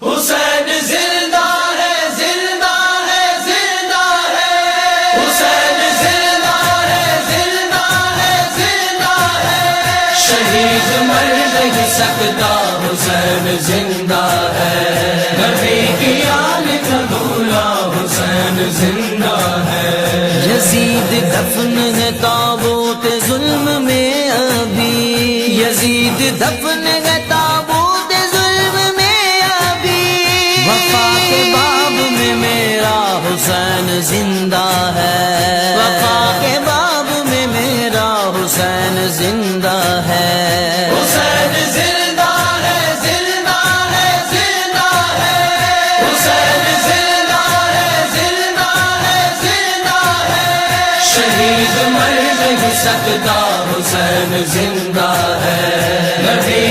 حسین زندہ ہے زندہ ہے زندہ ہے، حسین زندہ ہے زندہ ہے زندہ ہے، شہید مر نہیں سکتا حسین زندہ ہے، نبی کی آل کا دولہا حسین زندہ ہے، یزید دفن ہے تابوت ظلم میں ابھی، یزید دفن ہے تابوت ظلم میں ابھی، وفا کے باب میں میرا حسین زندہ ہے، وفا کے باب میں میرا حسین زندہ ہے، حسین زندہ ہے زندہ ہے زندہ ہے، حسین زندہ ہے زندہ ہے زندہ ہے، شہید مر نہیں سکتا حسین زندہ ہے، نبی